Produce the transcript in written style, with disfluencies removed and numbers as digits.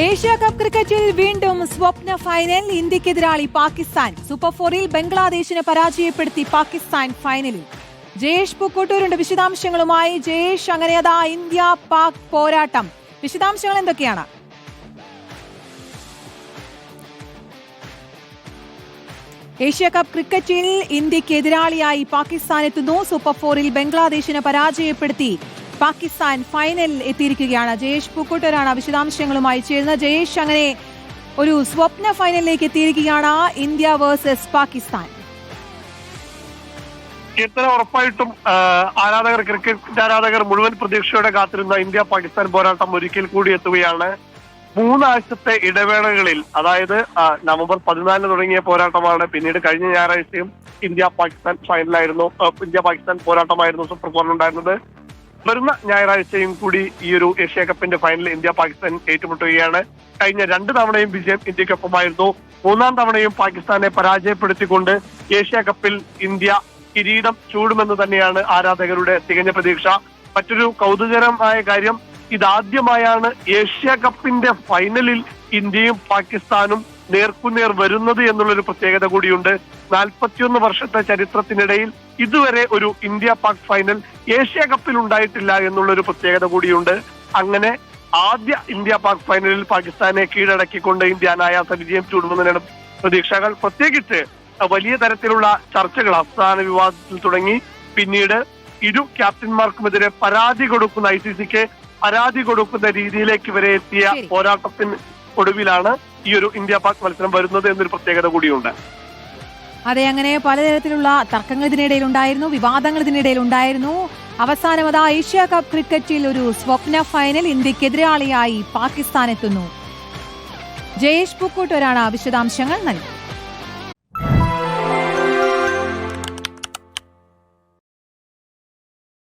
Asia cup ക്രിക്കറ്റിൽ വീണ്ടും സ്വപ്ന final. ഇന്ത്യക്കെതിരാളി Pakistan. Super ഫോറിൽ ബംഗ്ലാദേശിനെ പരാജയപ്പെടുത്തി പാകിസ്ഥാൻ ഫൈനലിൽ. ജയേഷ് പൂക്കോട്ടൂരുണ്ട് വിശദാംശങ്ങളുമായി. ജയേഷ്, അങ്ങനെ അതാ ഇന്ത്യ പാക് പോരാട്ടം, വിശദാംശങ്ങൾ എന്തൊക്കെയാണ്? ഏഷ്യ കപ്പ് ക്രിക്കറ്റിൽ ഇന്ത്യക്ക് എതിരാളിയായി പാകിസ്ഥാൻ എത്തുന്നു. സൂപ്പർ ഫോറിൽ ബംഗ്ലാദേശിനെ പരാജയപ്പെടുത്തി പാകിസ്ഥാൻ ഫൈനലിൽ എത്തിയിരിക്കുകയാണ്. ജയേഷ് പൂക്കോട്ടൂരാണ് വിശദാംശങ്ങളുമായി ചേരുന്നത്. ജയേഷ്, അങ്ങനെ ഒരു സ്വപ്ന ഫൈനലിലേക്ക് എത്തിയിരിക്കുകയാണ് ഇന്ത്യ വേഴ്സസ് പാകിസ്ഥാൻ. ഇത്ര ഉറപ്പായിട്ടും ക്രിക്കറ്റ് ആരാധകർ മുഴുവൻ പ്രതീക്ഷയോടെ കാത്തിരുന്ന ഇന്ത്യ പാകിസ്ഥാൻ പോരാട്ടം ഒരിക്കൽ കൂടി എത്തുകയാണ്. 3 ആഴ്ചത്തെ ഇടവേളകളിൽ, അതായത് നവംബർ 14 തുടങ്ങിയ പോരാട്ടമാണ്. പിന്നീട് കഴിഞ്ഞ ഞായറാഴ്ചയും ഇന്ത്യ പാകിസ്ഥാൻ പോരാട്ടമായിരുന്നു സൂപ്പർ ഫോറിലുണ്ടായിരുന്നത്. വരുന്ന ഞായറാഴ്ചയും കൂടി ഈ ഒരു ഏഷ്യ കപ്പിന്റെ ഫൈനലിൽ ഇന്ത്യ പാകിസ്ഥാൻ ഏറ്റുമുട്ടുകയാണ്. കഴിഞ്ഞ 2 തവണയും വിജയം ഇന്ത്യക്കൊപ്പമായിരുന്നു. 3-ാം തവണയും പാകിസ്ഥാനെ പരാജയപ്പെടുത്തിക്കൊണ്ട് ഏഷ്യ കപ്പിൽ ഇന്ത്യ കിരീടം ചൂടുമെന്ന് തന്നെയാണ് ആരാധകരുടെ തികഞ്ഞ പ്രതീക്ഷ. മറ്റൊരു കൗതുകകരമായ കാര്യം, ഇതാദ്യമായാണ് ഏഷ്യ കപ്പിന്റെ ഫൈനലിൽ ഇന്ത്യയും പാകിസ്ഥാനും നേർക്കുനേർ വരുന്നത് എന്നുള്ളൊരു പ്രത്യേകത കൂടിയുണ്ട്. 41 വർഷത്തെ ചരിത്രത്തിനിടയിൽ ഇതുവരെ ഒരു ഇന്ത്യ പാക് ഫൈനൽ ഏഷ്യ കപ്പിൽ ഉണ്ടായിട്ടില്ല എന്നുള്ളൊരു പ്രത്യേകത കൂടിയുണ്ട്. അങ്ങനെ ആദ്യ ഇന്ത്യ പാക് ഫൈനലിൽ പാകിസ്ഥാനെ കീഴടക്കിക്കൊണ്ട് ഇന്ത്യ അനായാസ വിജയം ചൂടുമെന്നാണ് പ്രതീക്ഷകൾ. പ്രത്യേകിച്ച് വലിയ തരത്തിലുള്ള ചർച്ചകൾ അവസാന വിവാദത്തിൽ തുടങ്ങി. പിന്നീട് ഇരു ക്യാപ്റ്റന്മാർക്കുമെതിരെ പരാതി കൊടുക്കുന്ന ICCക്ക് പരാതി കൊടുക്കുന്ന രീതിയിലേക്ക് വരെ എത്തിയ പോരാട്ടത്തിന് ഒടുവിലാണ് ഈ ഒരു ഇന്ത്യ പാക് മത്സരം വരുന്നത് എന്നൊരു പ്രത്യേകത കൂടിയുണ്ട്. അതെ, അങ്ങനെ പലതരത്തിലുള്ള തർക്കങ്ങൾ ഇതിനിടയിൽ ഉണ്ടായിരുന്നു, വിവാദങ്ങൾ ഇതിനിടയിൽ ഉണ്ടായിരുന്നു. അവസാനം അതാ ഏഷ്യ കപ്പ് ക്രിക്കറ്റിൽ ഒരു സ്വപ്ന ഫൈനൽ. ഇന്ത്യക്കെതിരാളിയായി പാകിസ്ഥാൻ എത്തുന്നു. ജയേഷ് പൂക്കോട്ടൂരാണ് വിശദാംശങ്ങൾ നൽകി.